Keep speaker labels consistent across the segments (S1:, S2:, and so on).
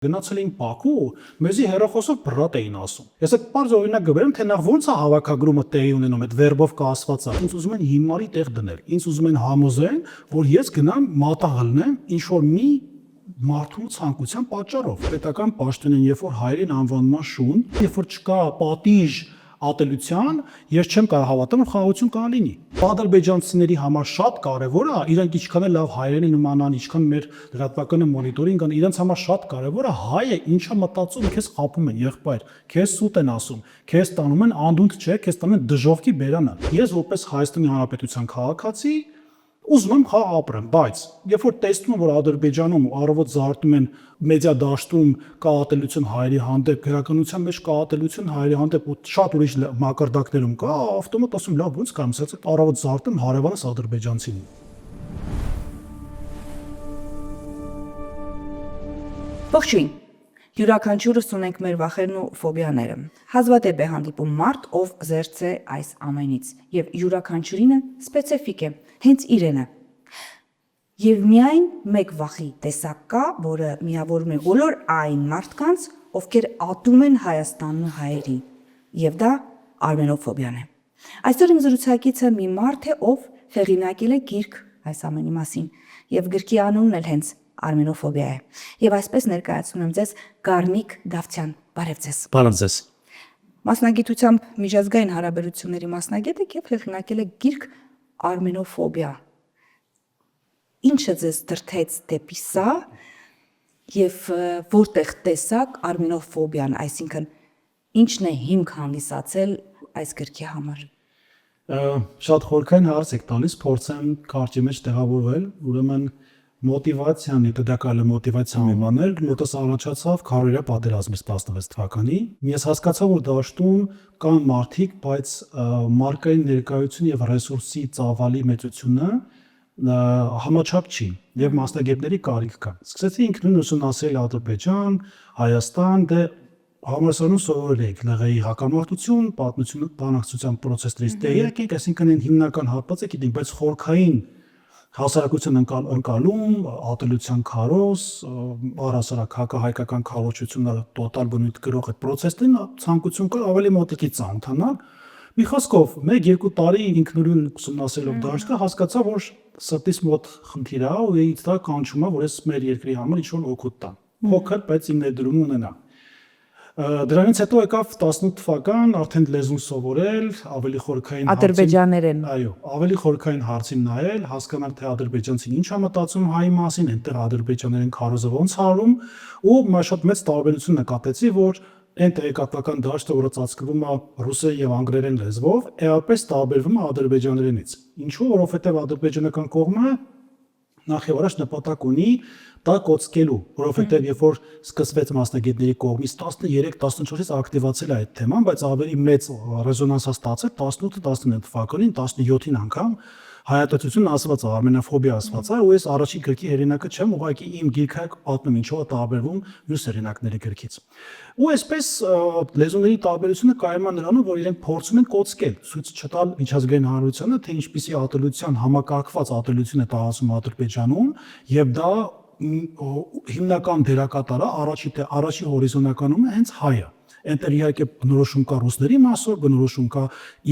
S1: Գնացել էին Բաքու, մեզի հեռախոսով բռատ էին ասում։ Ես այդ բարձ օրինակ գբերեմ, թե նախ ոնց է հավաքագրումը տեղի ունենում, այդ վերբով կասված է։ Ինձ ուզում են հիմարի տեղ դնել։ Ինձ ուզում են համոզեն, որ ես գնամ մատաղալնեմ ինչ որ մի մարդու ցանկության պատճառով։ Պետական պաշտոնեն, երբ որ հայերին անվանման շուն, երբ որ չկա պատիժ ատելության, ես չեմ կարող հավատալ, որ խաղաղություն կլինի։ Ադրբեջանցիների համար շատ կարևոր է, իրանք ինչքան էլ լավ հայերենին իմանան, ինչքան մեր լրատվականը մոնիտորինգ ան, իրենց համար շատ կարևոր է հայը ինչա մտածում, քեզ խափում են, եղբայր, քեզ սուտ են ասում, քեզ տանում են անդունդ չէ, քեզ տանում են դժողքի բերանը։ Ես որպես Հայաստանի Հանրապետության քաղաքացի ուզում եմ խաղ ապրեմ, բայց երբ որ տեսնում եմ, որ Ադրբեջանում առավոտ զարթնում են մեդիա դաշտում կա ատելություն հայերի հանդեպ, գրականության մեջ կա ատելություն հայերի հանդեպ ու շատ ուրիշ մակարդակներում կա, ավտոմատ ասում լավ ոնց կամ ասած առավոտ զարթեմ հարևանս ադրբեջանցին։
S2: Ողջույն։ Յուրաքանչյուրս ունենք մեր վախերն ու ֆոբիաները։ Հազվադեպ է հանդիպում մարդ, ով զերծ է այս ամենից, եւ յուրաքանչյուրինը սպეციფიկ է, հենց իրենը։ Եվ միայն մեկ վախի տեսակ կա, որը միավորում է բոլոր այն մարդկանց, ովքեր ատում են Հայաստանն ու հայերի, եւ դա արմենոֆոբիան է։ Այսօր իմ զրուցակիցը մի մարդ է, ով հեղինակել է գիրք այս ամենի մասին, եւ գրքի անունն էլ հենց արմենոֆոբիա է։ Եվ այսպես ներկայացնում եմ ձեզ Գառնիկ Դավթյան։ Բարև ձեզ։
S3: Բարև ձեզ։
S2: Մասնագիտությամբ միջազգային հարաբերությունների մասնագետ եք եւ հեղինակել եք գիրք Արմենոֆոբիա։ Ինչը ձեզ դրդեց դեպի սա եւ որտեղ տեսակ արմենոֆոբիան, այսինքն ինչն է հիմք հանդիսացել այս գրքի համար։
S1: Շատ խորքային հարց եք տալիս, փորձեմ կարճի մեջ տեղավորվել, ուրեմն մոտիվացիան, հետադակալը մոտիվացիան իմանալ, մոտս առաջացավ քարոզիա պատերազմից 16 թվականին։ Ես հասկացա, որ դաշտում կան մարդիկ, բայց մարկային ներկայություն եւ ռեսուրսի ծավալի մեծությունը համաչափ չի եւ մասնագետների կարիք կա։ Սկսեցի ինքնին ուսումնասիրել Ադրբեջան, Հայաստան, դե համալսարանում սովորել էինք ԼՂ-ի հակամարտություն, պատմություն, բանակցության process-ներից տեղյակ ենք, այսինքն այն հիմնական հատվածը գիտենք, բայց խորքային հասարակության ընկալում, ատելության քարոզ, առհասարակ հակահայկական քարոզությունը տոտալ բնույթ գրող այդ process-ին ցանկություն կար ավելի մոտիկից ծանոթանալ։ Մի խոսքով, 1-2 տարի ինքնուրույն ուսումնասիրելով դաշտը հասկացա, որ սրտիս մոտ խնդիր է ու ինձ դա կանչում է, որ ես մեր երկրի համար ինչ-որ օգուտ տամ։ Փոքր, բայց իմ ներդրումը ունենա։ Դրանից հետո եկավ 18 թվական, արդեն լեզուն սովորել, ավելի խորքային
S2: ադրբեջաներեն։
S1: Այո, ավելի խորքային հարցին նայել, հասկանալ թե ադրբեջանցին ինչ է մտածում հայի մասին, այնտեղ ադրբեջաներեն քարոզը ոնց հարում ու շատ մեծ տարբերություն նկատեցի, որ այն տեղեկատվական դաշտը, որը ծածկվում է ռուսերեն եւ անգլերեն լեզվով, էապես տարբերվում է ադրբեջաներենից։ Ինչու՞, որովհետեւ ադրբեջանական կողմը նախ եւ առաջ նպատակ ունի դա կոծկելու, որովհետեւ երբ որ սկսվեց մասնագետների կողմից 13-14-ից ակտիվացել է այդ թեման, բայց ավելի մեծ ռեզոնանս է ստացել 18-19 թվականին, 17-ին անգամ հայատացությունն ասված է, արմենոֆոբիա ասված է, ու ես առաջին գրքի հեղինակը չեմ, ուղղակի իմ գիրքը պատմում ինչով է տարբերվում մյուս հեղինակների գրքից։ Ու այսպես լեզուների տարբերությունը կայանում է նրանում, որ իրենք փորձում են կոծկել, ցույց չտալ միջազգային հանրությանը, թե ինչպիսի ատելության համակարգված ատելություն է տարածվում Ադրբեջանում, եւ դա հիմնական դերակատարը առաջի հորիզոնականում է հենց հայը։ Այնտեղ իհարկե բնորոշում կա ռուսների մասով, բնորոշում կա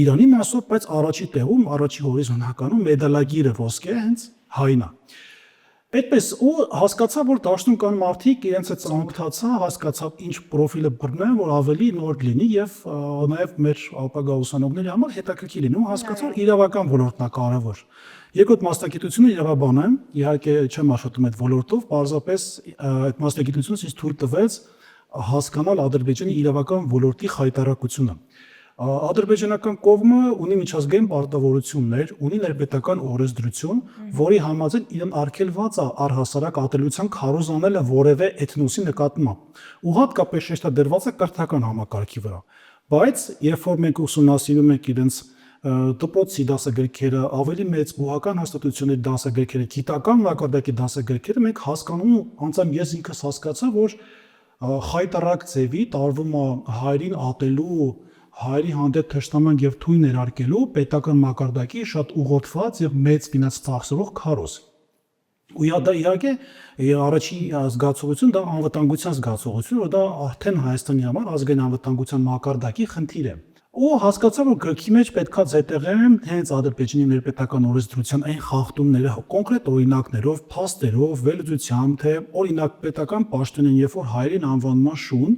S1: Իրանի մասով, բայց առաջի տեղում, առաջի հորիզոնականում մեդալագիրը ոսկե հենց հայն է։ Այդպես ու հասկացա, որ դաշտում կան մարդիկ, իրենց հետ ծանոթացա, հասկացա ինչ պրոֆիլը բռնեմ, որ ավելի նոր լինի եւ նաեւ մեր ապագա ուսանողների համար հետաքրքիր լինի, ու հասկացա, որ իրավական ոլորտն է կարևոր։ Երկրորդ մասնագիտությունը իրավաբան եմ, իհարկե չեմ աշխատում այդ ոլորտով, պարզապես այդ մասնագիտությունից ինձ թույլ տվեց հասկանալ Ադրբեջանի իրավական ոլորտի խայտարակությունը։ Ադրբեջանական կողմը ունի միջազգային պարտավորություններ, ունի ներպետական օրենսդրություն, որի համաձայն իրեն արգելված է առհասարակ ատելության քարոզ անելը որևէ էթնոսի նկատմամբ։ Ու հատկապես շեշտադրված է կրթական համակարգի վրա։ Բայց երբ որ մենք ուսումնասիրում ենք իրենց դպրոցի դասագրքերը, ավելի մեծ բուհական հաստատությունների դասագրքերը, գիտական մակարդակի դասագրքերը, մենք հասկանում ու անձամբ ես ինքս հասկացա, որ խայտարակ ձևի տարվում է հայրին ատելու, հայերի հանդեպ թշնաման եւ թույն ներարկելու պետական մակարդակի շատ ուղղորդված եւ մեծ ֆինանս ծախսերով քարոզ։ Ու դա իհարկե առաջին զգացողություն դա անվտանգության զգացողություն, որ դա արդեն Հայաստանի համար ազգային անվտանգության մակարդակի խնդիր է։ Ու հասկացա, որ գրքի մեջ պետքա զետեղեմ հենց Ադրբեջանի ներպետական օրենսդրության այն խախտումները կոնկրետ օրինակներով, փաստերով, վերլուծությամբ, թե օրինակ պետական պաշտոնեն, երբ որ հայերին անվանման շուն,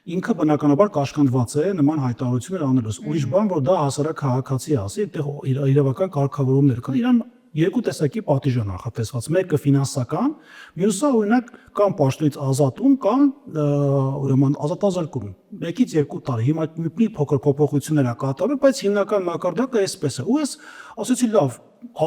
S1: ինքը բնականաբար կաշկանդված է նման հայտարարություններ անելուց։ Ուրիշ բան, որ դա հասարակ քաղաքացի ասի, այդտեղ իրավական կարգավորումներ կան, իրան երկու տեսակի պատիժ է նախատեսված։ Մեկը ֆինանսական, մյուսը օրինակ կամ պաշտոնից ազատում, կամ ուրեմն ազատազրկում։ 1-ից 2 տարի։ Հիմա մի փոքր փոփոխություններ ա կատարվել, բայց հիմնական մակարդակը այսպես է։ Ու ես ասացի, լավ,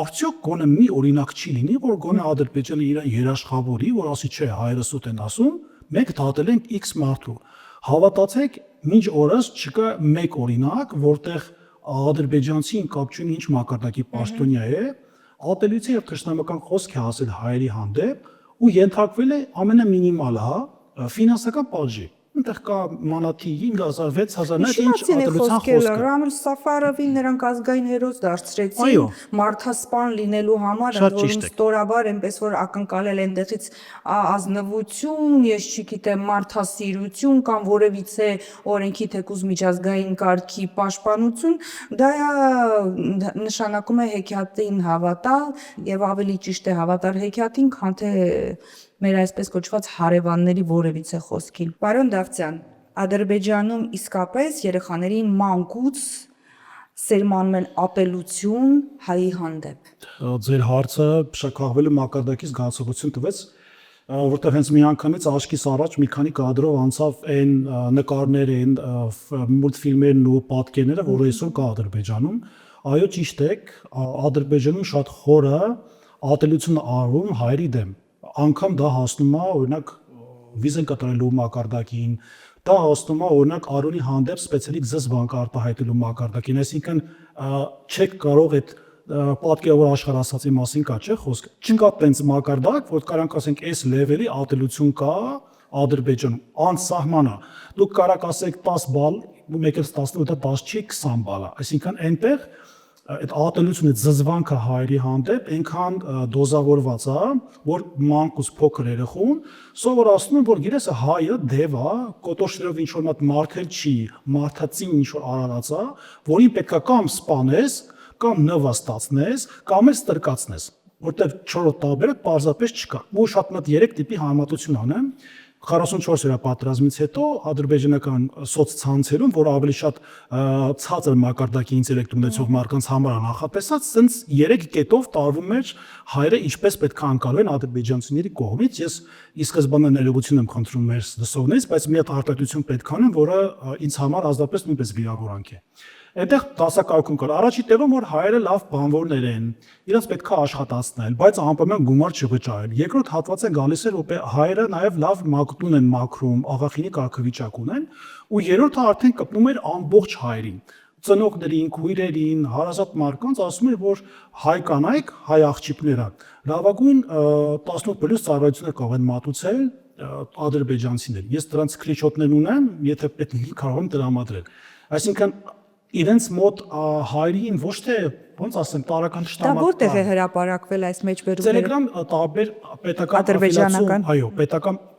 S1: արդյոք գոնե մի օրինակ չի լինի, որ գոնե Ադրբեջանը իրան երաշխավորի, որ ասի, չէ, հայերը սուտ են ասում, մենք դատել ենք X մարդու։ Հավատացեք, մինչ օրս չկա մեկ օրինակ, որտեղ ադրբեջանցին կապ չունի ինչ մակարդակի պաշտոնյա է, ատելություն եւ թշնամական խոսք է ասել հայերի հանդեպ ու ենթարկվել է ամենամինիմալը, ֆինանսական պատժի։ Այնտեղ կա մանաթի 5000, 6000, նա ինչ ատելության խոսքը։
S2: Ռամիլ Սաֆարովին նրանք ազգային հերոս դարձրեցին մարդասպան լինելու համար, որին ստորաբար այնպես որ ակնկալել այնտեղից ազնվություն, ես չգիտեմ, մարդասիրություն կամ որևիցե օրենքի թեկուզ միջազգային կարգի պաշտպանություն, դա նշանակում է հեքիաթին հավատալ եւ ավելի ճիշտ է հավատալ հեքիաթին, քան թե մեր այսպես կոչված հարևանների որևիցե խոսքին։ Պարոն Դավթյան, Ադրբեջանում իսկապես երեխաներին մանկուց սերմանում են ապելություն հայի հանդեպ։
S1: Ձեր հարցը շքահվելու մակարդակի զգացողություն տվեց, որտեղ հենց միանգամից աչքիս առաջ մի քանի կադրով անցավ այն նկարներն, մուլտֆիլմերն ու պատկերները, որ այսօր կա Ադրբեջանում։ Այո, ճիշտ եք, Ադրբեջանում շատ խորը ատելություն արվում հայերի դեմ։ Անգամ դա հասնում է օրինակ վիզեն կատարելու մակարդակին, դա հասնում է օրինակ Արոնի հանդեպ սպეციալիկ զզվանք արտահայտելու մակարդակին, այսինքն չեք կարող այդ պատկերավոր աշխարհ ասացի մասին կա, չէ՞ խոսք։ Չկա տենց մակարդակ, որ կարանք ասենք այս լեվելի ատելություն կա Ադրբեջանում, անսահման է։ Դուք կարաք ասեք 10 բալ, մեկից 18-ը 10 չի, 20 բալ է։ Այսինքն այնտեղ այդ ատելությունը զզվանքը հայերի հանդեպ այնքան դոզավորված է, որ մանկուց փոքր երեխուն սովորացնում են, որ գիտես հայը դև է, կոտոշներով ինչ որ մատ մարգել չի, մարդածին ինչ որ արարած է, որին պետքա կամ սպանես, կամ նվաստացնես, կամ էլ ստրկացնես, որտեղ 4 տարբերակ պարզապես չկա։ Ու շատ մատ 3 տիպի համեմատություն անեմ։ 44-օրյա պատերազմից հետո ադրբեջանական սոցցանցերում, որ ավելի շատ ցածր մակարդակի ինտելեկտ ունեցող մարդկանց համար է նախատեսած, ցենց 3 կետով տարվում էր հայերը ինչպես պետք է անցալվեն ադրբեջանցիների կողմից։ Ես ի սկզբանե ներողություն եմ խնդրում մեր լսողներից, բայց մի հատ արտահայտություն պետք անեմ, որը ինձ համար ազնվապես նույնպես վիրավորանք է։ Այդտեղ դասակարգում կար։ Առաջի տեղում որ հայերը լավ բանվորներ են, իրենց պետք է աշխատացնել, բայց անպայման գումար չվճարել։ Երկրորդ հատվածը գալիս է, որ հայերը նաև լավ մագտուն են մաքրում, աղախինի կարգավիճակ ունեն, ու երրորդը արդեն կպնում էր ամբողջ հայերին, ծնողներին, քույրերին, հարազատ մարդկանց ասում էր, որ հայ կանայք, հայ աղջիկները լավագույն 18+ ծառայություններ կարող են մատուցել ադրբեջանցիներ։ Ես դրանց սկրինշոթներ ունեմ, եթե պետք է կարող եմ տրամադրել։ Այսինքն իրենց մոտ հայերին ոչ թե ոնց ասեմ տարական շտամակ։
S2: Դա որտեղ է հրապարակվել այս մեջբերումները։
S1: Telegram տարբեր պետական
S2: ադրբեջանական,
S1: այո,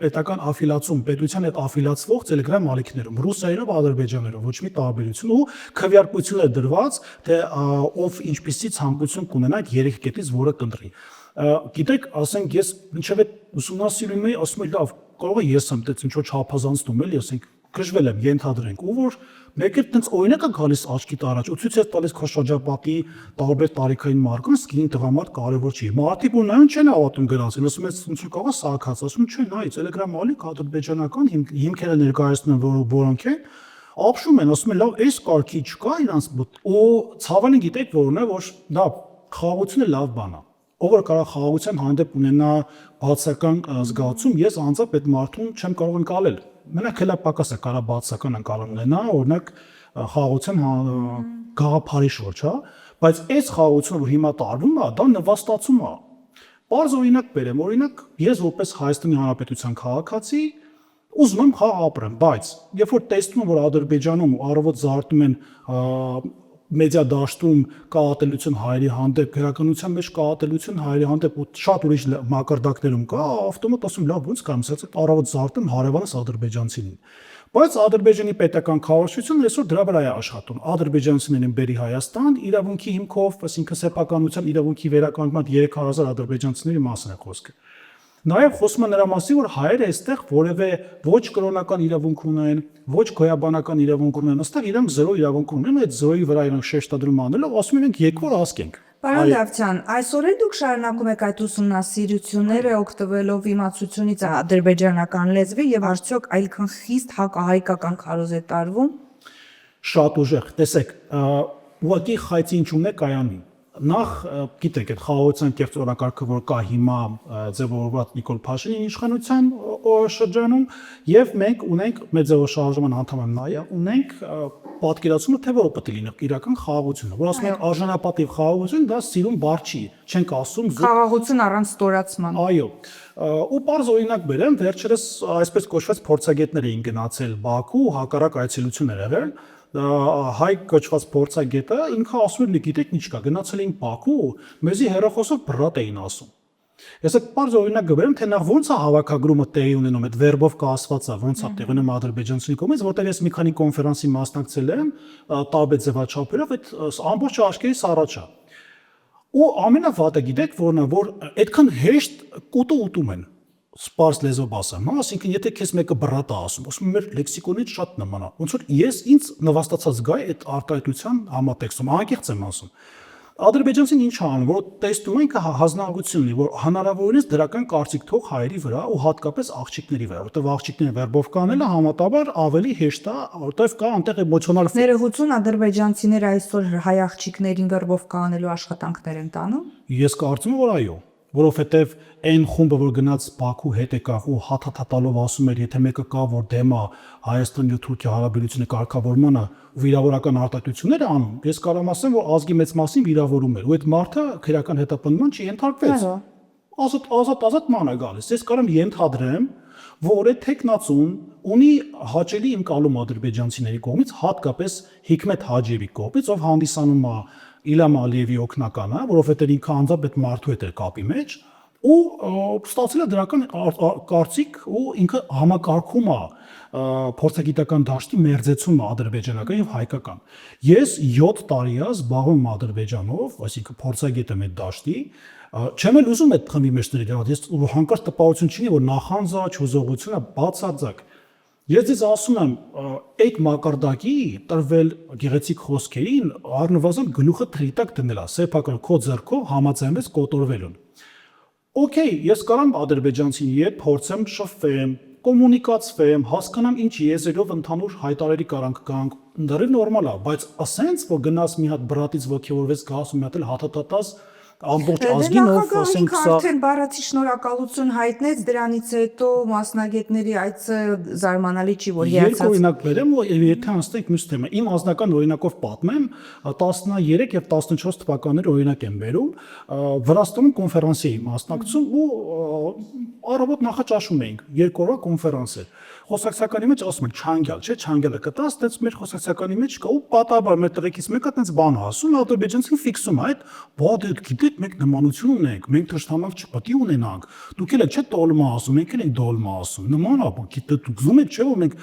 S1: պետական աֆիլացում, պետության հետ աֆիլացվող Telegram ալիքներում, ռուսերենով, ադրբեջաներով, ոչ մի տարբերություն ու քվեարկություն է դրված, թե ով ինչպիսի ցանկություն կունենա այդ 3 կետից որը կընտրի։ Գիտեք, ասենք ես ինչև է ուսումնասիրում եի, ասում եմ, լավ, կարող է ես եմ դից ինչ որ չափազանցնում էլի, ասենք քժվել եմ, ենթադրենք, ու որ մեկ էլ տենց օրինակ է գալիս աչքիդ առաջ, ու ցույց է տալիս քո շրջապատի տարբեր տարիքային մարդկանց, գին տղամարդ կարևոր չի։ Մարդիկ որ նայում չեն հավատում գրածին, ասում են ոնց կարող է սակած, ասում չէ, նայ, Telegram ալիք ադրբեջանական հիմքերը ներկայացնում են, որոնք են, ապշում են, ասում են, լավ, այս կարգի չկա իրանց մոտ, ու ցավալի գիտեք որն է, որ դա խաղաղությունը լավ բան է։ Ով որ կարող խաղաղության հանդեպ ունենա բացական զգացում, ես անձամբ այդ մարդուն չեմ կարող ընկալել։ Մենակ հելա պակաս է կարա բացական ընկալում ունենա, օրինակ խաղաղության գաղափարի շուրջ, հա, բայց այս խաղաղությունը, որ հիմա տարվում է, դա նվաստացում է։ Պարզ օրինակ բերեմ, օրինակ ես որպես Հայաստանի Հանրապետության քաղաքացի ուզում եմ խաղ ապրեմ, բայց երբ որ տեսնում եմ, որ Ադրբեջանում առավոտ զարթնում են մեդիա դաշտում կա ատելություն հայերի հանդեպ, գրականության մեջ կա ատելություն հայերի հանդեպ ու շատ ուրիշ մակարդակներում կա, ավտոմատ ասում լավ ոնց կամ ասած առավոտ զարթեմ հարևանս ադրբեջանցին։ Բայց Ադրբեջանի պետական քաղաքացիությունն այսօր դրա վրա է աշխատում։ Ադրբեջանցիներին բերի Հայաստան իրավունքի հիմքով, այսինքն սեփականության իրավունքի վերականգնման 3000 ադրբեջանցիների մասին է խոսքը։ Նաև խոսում է նրա մասին, որ հայերը այստեղ որևէ ոչ կրոնական իրավունք ունեն, ոչ գոյաբանական իրավունք ունեն, այստեղ իրանք զերո իրավունք ունեն, այդ զերոյի վրա իրանք շեշտադրում անելով ասում են երկրորդ ազգ ենք։
S2: Պարոն Դավթյան, այսօր էլ դուք շարունակում եք այդ ուսումնասիրությունները օգտվելով իմացությունից ադրբեջանական լեզվի եւ արդյոք այլքան խիստ հակահայկական քարոզ է տարվում։
S1: Շատ ուժեղ, տեսեք, ուղղակի խայծի ինչ ունե կայանի։ Նախ գիտեք այդ խաղաղության կեղծ օրակարգը որ կա հիմա ձևավորված Նիկոլ Փաշինյանի իշխանության շրջանում եւ մենք ունենք մեծաշարժման անդամ նաեւ ունենք պատկերացումը թե որ պետք է լինի իրական խաղաղությունը որ ասում ենք արժանապատիվ խաղաղություն դա սիրուն բառ չի չենք ասում
S2: խաղաղություն առանց ստորացման
S1: այո ու բարձ օրինակ բերեմ վերջերս այսպես կոչված փորձագետներ էին գնացել Բաքու հակառակ այցելություն էր եղել հայ կոչված փորձագետը ինքը ասում էր գիտեք ինչ կա գնացել էին Բաքու մեզի հերախոսով բռատ էին ասում ես այդ բարձ օրինակ գբերեմ թե նախ ոնց է հավաքագրումը տեղի ունենում այդ վերբով կասված է ոնց է տեղի ունենում ադրբեջանցի կողմից որտեղ ես մի քանի կոնֆերանսի մասնակցել եմ տաբետ ձևաչափերով այդ ամբողջ աշխարհից առաջ է ու ամենավատը գիտեք որն է որ այդքան հեշտ կուտը ուտում են սպարս լեզվով ասեմ, հա, ասինքն եթե քեզ մեկը բռատ է ասում մեր լեքսիկոնից շատ նման է։ Ոնց որ ես ինձ նվաստացած գայ այդ արտահայտության համատեքստում, անկեղծ եմ ասում։ Ադրբեջանցին ինչ անում, որ տեսնում ենք հանձնարարություն ունի, որ հնարավորինս դրական կարծիք թող հայերի վրա ու հատկապես աղջիկների վրա, որտեղ աղջիկները վերբով կանելը համատաբար ավելի հեշտ է, որտեղ կա այնտեղ էմոցիոնալ
S2: ներողություն ադրբեջանցիները այսօր հայ աղջիկներին վերբով կանելու աշխատանքներ են տանում։
S1: Ես կարծում եմ որ այո որովհետև այն խումբը որ գնաց Բաքու հետ եկավ ու հաթաթաթալով ասում էր եթե մեկը կա որ դեմ է Հայաստանի ու Թուրքիա հարաբերությունների կարգավորմանը ու վիրավորական արտահայտություններ անում ես կարող եմ ասեմ որ ազգի մեծ մասին վիրավորում էր ու այդ մարդը քրեական հետապնդման չի ենթարկվեց ազատ ման է գալիս ես կարող եմ ենթադրեմ որ այդ տեխնացուն ունի հաճելի ընկալում ադրբեջանցիների կողմից հատկապես Հիկմետ Հաջիևի կողմից ով հանդիսանում է Իլհամ Ալիևի օգնական է, որովհետև ինքը անձամբ այդ մարդու հետ էր կապի մեջ ու ստացել է դրական կարծիք ու ինքը համակարգում է փորձագիտական դաշտի մերձեցումը ադրբեջանական եւ հայկական։ Ես 7 տարի է զբաղվում Ադրբեջանով, այսինքն փորձագետ եմ այդ դաշտի, չեմ էլ ուզում այդ խմբի մեջ դրել, ես հանկարծ տպավորություն չունի, որ նախանձա, չուզողությունը բացարձակ Ես ձեզ ասում եմ, այդ մակարդակի տրվել գեղեցիկ խոսքերին առնվազն գլուխը թրիտակ դնել է, սեփական քո ձեռքով համաձայնվեց կոտորվելուն։ Okay, ես կարամ ադրբեջանցիի հետ փորձեմ շփվեմ, կոմունիկացվեմ, հասկանամ ինչ եզրով ընդհանուր հայտարարի կարանք կանք, դա նորմալ է, բայց ասենց որ գնաս մի հատ բրատից ոգևորվեց գաս ու մի հատ էլ հաթաթատաս ամբողջ ազգինով ասենք սա
S2: արդեն բառացի շնորհակալություն հայտնեց դրանից հետո մասնագետների այցը զարմանալի չի որ
S1: երկու օրինակ բերեմ ու եթե անցնենք մյուս թեմա իմ անձնական օրինակով պատմեմ 13 եւ 14 թվականներ օրինակ եմ բերում Վրաստանում կոնֆերանսի էի մասնակցում ու առավոտ նախաճաշում էինք երկու օրվա կոնֆերանս էր խոսակցականի մեջ ասում են չանգյալ չէ չանգյալը կտաս այդպես մեր խոսակցականի մեջ կա ու պատաբար մեր տղեկից մեկը այդպես բան ասում ադրբեջանցին ֆիքսում է այդ բոդ գիտեք մենք նմանություն ունենք մենք թշնամակ չպետք է ունենանք դուք եք չէ տոլմա ասում մենք ենք դոլմա ասում նման է գիտեք դուք զում եք չէ որ մենք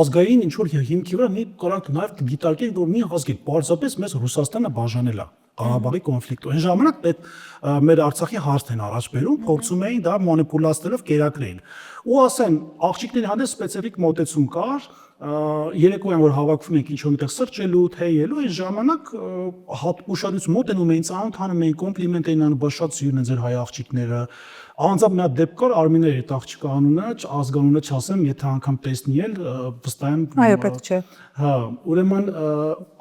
S1: ազգային ինչ որ հիմքի վրա մի կարանք նաև դիտարկենք որ մի ազգ է պարզապես մեզ Ռուսաստանը բաժանել է Ղարաբաղի կոնֆլիկտը այն ժամանակ այդ մեր Արցախի հարցն են առաջ բերում փորձում էին դա մանիպուլացնելով կերակրել ու ասեն աղջիկների հանդեպ սպეციფიկ մոտեցում կար երեկոյան որ հավաքվում ենք ինչ-որ միտեղ սրճելու, թեյելու, այս ժամանակ ուշադրություն մոտենում էին, ծանոթանում էին, կոմպլիմենտ էին անում, շատ սիրուն են ձեր հայ աղջիկները։ Անձամբ մի հատ դեպք կար Արմինե հետ աղջիկա անունը, ազգանունը չասեմ, եթե անգամ տեսնի էլ վստահ եմ։
S2: Այո, պետք չէ։
S1: Հա, ուրեմն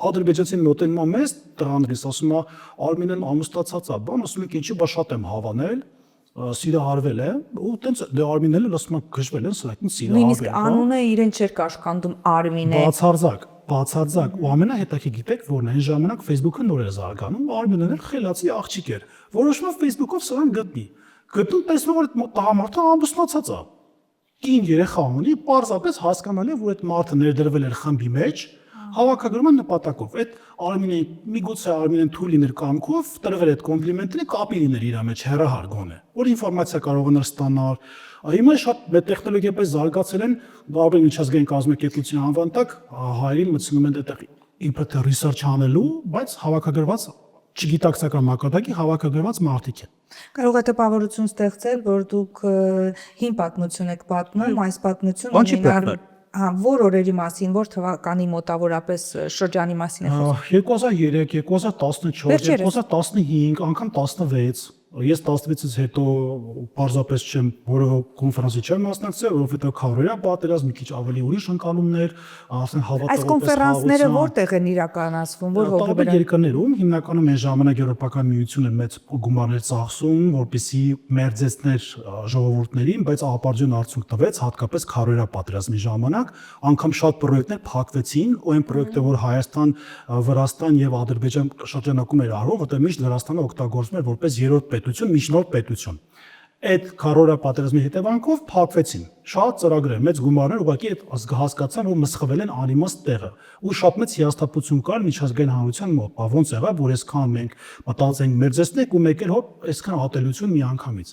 S1: ադրբեջանցին մոտենում է մեզ տղաներից, ասում է Արմինեն ամուսնացած է, բան ասում եք ինչի բա շատ եմ հավանել սիրահարվել է ու տենց դե Արմինելը ասում է գժվել են սրակին սիրահարվել։
S2: Նույնիսկ անունը իրեն չէր կաշկանդում Արմինե։
S1: Բացարձակ ու ամենահետաքրքիր գիտեք որն է այն ժամանակ Facebook-ը նոր էր զարգանում Արմինեն էլ խելացի աղջիկ էր որոշվում է Facebook-ով սրան գտնում տեսնում որ այդ տղամարդը ամուսնացած է կին երեխա ունի պարզապես հասկանալի է որ այդ մարդը ներդրվել էր խմբի մեջ Հավաքագրումը նպատակով։ Այդ Արմինեն միգուցե Արմինեն թույլ լիներ կամքով տրվել այդ կոմպլիմենտները կապի լիներ իր մեջ հեռահար գոնե, որ ինֆորմացիա կարողանար ստանալ։ Հիմա շատ տեխնոլոգիապես զարգացել են, բարբեր միջազգային կազմակերպության անվան տակ հայերին մտցնում են այդտեղ իբր թե research անելու, բայց հավաքագրված չգիտակցական մակարդակի հավաքագրված մարդիկ են։
S3: Կարող է տպավորություն ստեղծել, որ դուք հին պատմություն եք պատմում, այս պատմությունը
S4: Բան չի
S3: ունենալ որ օրերի մասին, որ թվականի մոտավորապես շրջանի մասին է խոսքը։
S1: 2003, 2014, 2015, անգամ 16 Ես 16-ից հետո պարզապես չեմ որևէ կոնֆերանսի չեմ մասնակցել, որովհետև քարոզիա պատերազմ, մի քիչ ավելի ուրիշ ընկալումներ, ասեն հավատալով։
S3: Այս կոնֆերանսները որտեղ են իրականացվում, որ
S1: տարբեր երկրներում, հիմնականում այն ժամանակ Եվրոպական միությունը մեծ գումարներ ծախսում, որպեսզի մերձեցներ ժողովուրդներին, բայց ապարդյուն արդյունք տվեց, հատկապես քարոզիա պատերազմի ժամանակ, անգամ շատ պրոյեկտներ փակվեցին, ու այն պրոյեկտը, որ Հայաստան, Վրաստան եւ Ադրբեջան շրջանակում էր արվում, որտեղ միշտ Վրաստանը օգտագործում էր որպես երրորդ պետություն, միջնորդ պետություն։ Այդ քարոզիա պատերազմի հետևանքով փակվեցին շատ ծրագրեր, մեծ գումարներ, ուղղակի այդ հասկացան, որ մսխվել են անիմաստ տեղը, ու շատ մեծ հիասթափություն կար միջազգային հանրության մոտ, ոնց եղավ, որ այսքան մենք մտածենք մերձեցնենք ու մեկ էլ հոп այսքան ատելություն միանգամից։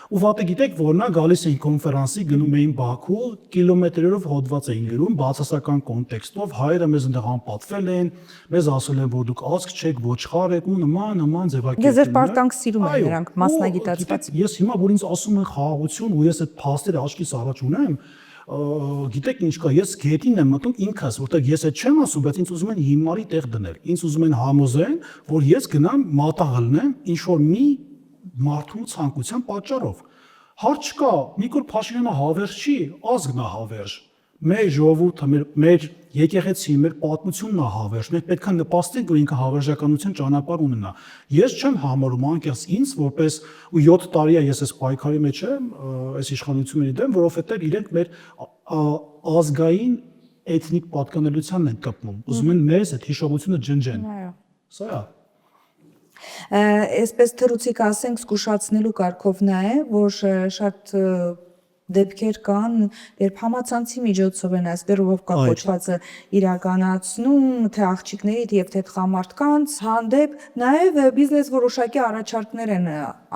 S1: Ու վատը գիտեք, որ նա գալիս էին կոնֆերանսի, գնում էին Բաքու, կիլոմետրերով հոդված էին գրում, բացասական կոնտեքստով, հայերը մեզ այնտեղ անպատվել են, մեզ ասել են, որ դուք ազգ չեք, ոչխար եք ու նման ձևակերպ։
S3: Եզեր պարտանք սիրում են նրանք մասնագիտացված։
S1: Ես հիմա որ ինձ ասում են խաղաղություն ու ես այդ փաստերը աչքիս առաջ ունեմ, գիտեք ինչ կա, ես գետին եմ մտնում ինքս, որտեղ ես այդ չեմ ասում, բայց ինձ ուզում են հիմարի տեղ դնել։ Ինձ ուզում են համոզեն, որ ես գնամ մատաղ լնեմ ինչ որ մի մարդու ցանկության պատճառով։ Հարց չկա, Նիկոլ Փաշինյանը հավերժ չի, ազգն է հավերժ։ Մեր ժողովուրդը, մեր եկեղեցին, մեր պատմությունն է հավերժ։ Մենք պետք է նպաստենք, որ ինքը հավերժականության ճանապարհ ունենա։ Ես չեմ համարում անկեղծ ինձ, որպես ու 7 տարի է ես այս պայքարի մեջ եմ, այս իշխանությունների դեմ, որովհետև իրենք մեր ազգային էթնիկ պատկանելությանն են կպնում։ Ուզում են մեզ այդ հիշողությունը ջնջեն։ Սա է։
S3: Այսպես թռուցիկ ասենք զգուշացնելու կարգով նա է, որ շատ դեպքեր կան, երբ համացանցի միջոցով են այս բերովով կապոչվածը իրականացնում, թե աղջիկների եւ թե տղամարդկանց հանդեպ, նաեւ բիզնես որոշակի առաջարկներ են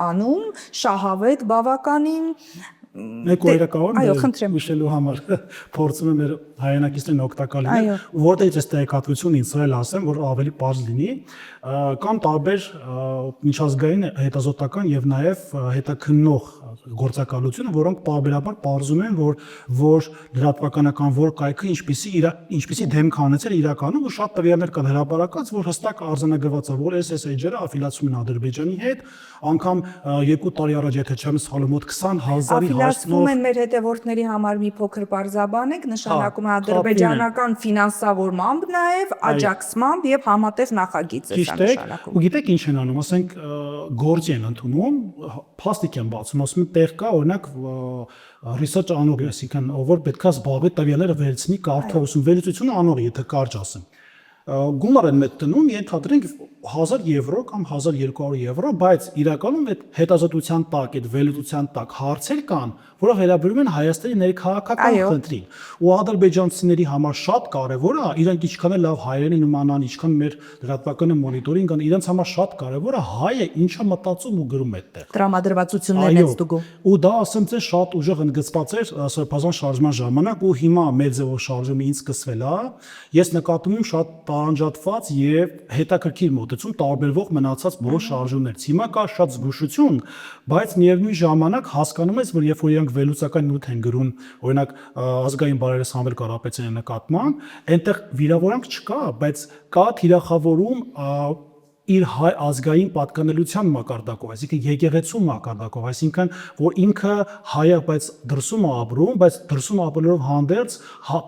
S3: անում, շահավետ բավականին
S1: Մեկ օրը կարող ուշելու համար փորձում եմ մեր հայրենակիցներին օգտակար լինել, որտեղից այս տեղեկատվությունը ինձ էլ ասեմ, որ ավելի պարզ լինի, կան տարբեր միջազգային հետազոտական եւ նաեւ հետաքննող գործակալություն, որոնք պարբերաբար պարզում են, որ լրատվականական որ կայքը ինչպիսի դեմք հանեցել իրականում ու շատ տվյալներ կան հրապարակած, որ հստակ արձանագրված է, որ այս էջերը աֆիլիացում են Ադրբեջանի հետ, անգամ 2 տարի առաջ եթե չեմ սխալվում, մոտ 20,000-ի
S3: Ասում են մեր հետևորդների համար մի փոքր բարձաբանեք, նշանակում է ադրբեջանական ֆինանսավորմամբ նաև աջակցմամբ եւ համատեղ նախագիծ է սա նշանակում։
S1: Ու գիտեք ինչ են անում, ասենք գործի են ընդունում, փաստիկ են բացում, ասում են տեղ կա, օրինակ research անող, այսինքն ով որ պետքա զբաղվի տվյալները վերցնի, կարդա, վերլուծությունը անող, եթե կարճ ասեմ։ Գումար են մեծ տնում, ենթադրենք 1000 եվրո կամ 1200 եվրո, բայց իրականում այդ հետազոտության տակ, այդ վերլուծության տակ հարցեր կան, որը վերաբերում են Հայաստանի ներքաղաքական խնդրին։ Ու ադրբեջանցիների համար շատ կարևոր է, իրանք ինչքան էլ լավ հայերեն իմանան, ինչքան մեր լրատվականը մոնիտորինգ ան, իրենց համար շատ կարևոր է հայը ինչա մտածում ու գրում այդտեղ։
S3: Տրամադրվածություններն են ստուգում։
S1: Ու դա ասեմ թե շատ ուժեղ ընդգծված էր սրբազան շարժման ժամանակ ու հիմա մեր ձևով շարժումը ինձ սկսվել է։ Ես նկատում եմ շատ տարանջատված եւ հետաքրքիր մոտեցում տարբերվող մնացած բոլոր շարժումներից։ Հիմա կա շատ զգուշություն, բայց միևնույն ժամանակ հասկանում ես, որ երբ որ իրանք վերլուծական նյութ են գրում, օրինակ ազգային բարերես Սամվել Կարապետյանի նկատմամբ, այնտեղ վիրավորանք չկա, բայց կա թիրախավորում իր հայ ազգային պատկանելության մակարդակով, այսինքն եկեղեցու մակարդակով, այսինքն որ ինքը հայ է, բայց դրսում է ապրում, բայց դրսում ապրելով հանդերձ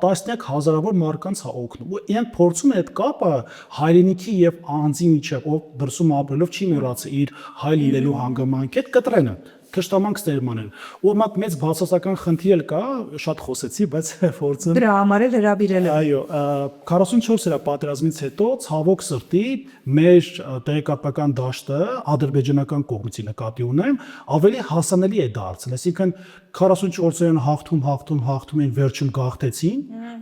S1: տասնյակ հազարավոր մարդկանց է օգնում։ Ու իրենք փորձում են այդ կապը հայրենիքի եւ անձի միջեւ, ով դրսում ապրելով չի մոռացել իր հայ լինելու հանգամանքի հետ կտրենը։ թշնամանք ստերմանել։ Ու մակ մեծ բացասական խնդիր էլ կա, շատ խոսեցի, բայց փորձեմ
S3: Դրա համար էլ հրավիրել եմ։
S1: Այո, 44 պատերազմից հետո ցավոք սրտի մեր տեղեկատվական դաշտը ադրբեջանական կողմից նկատի ունեմ, ավելի հասանելի է դարձել, այսինքն 44-ին հաղթում են, վերջում գաղթեցին,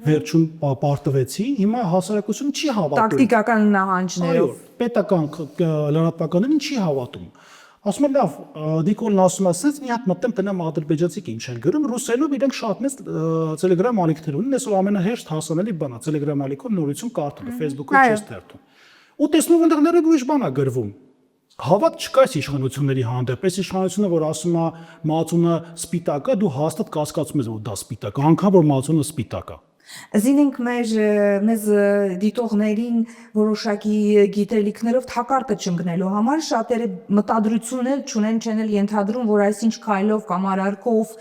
S1: վերջում պարտվեցին, հիմա հասարակությունը չի հավատում։
S3: Տակտիկական
S1: Այո,
S3: նահանջներով։
S1: պետական լրատվականներին չի հավատում։ Ասում են լավ, Նիկոլն ասում է, ասես մի հատ մտեմ տնեմ ադրբեջանցիք ինչ են գրում, ռուսերենով իրենք շատ մեծ Telegram ալիքներ ունեն, այսօր ամենահեշտ հասանելի բանա, Telegram ալիքով նորություն կարդալը, Facebook-ով չես թերթում։ Ու տեսնում ընդեղ ներեգ ուրիշ բան է գրվում։ Հավատ չկա այս իշխանությունների հանդեպ, այս իշխանությունը, որ ասում է մածունը սպիտակ է, դու հաստատ կասկածում ես, որ դա սպիտակ է, անգամ որ մածունը սպիտակ է։
S3: Զինենք մեզ դիտողներին որոշակի գիտելիքներով թակարդը չընկնելու համար շատերը մտադրություն էլ չունեն, չեն էլ ենթադրում, որ այսինչ քայլով կամ արարքով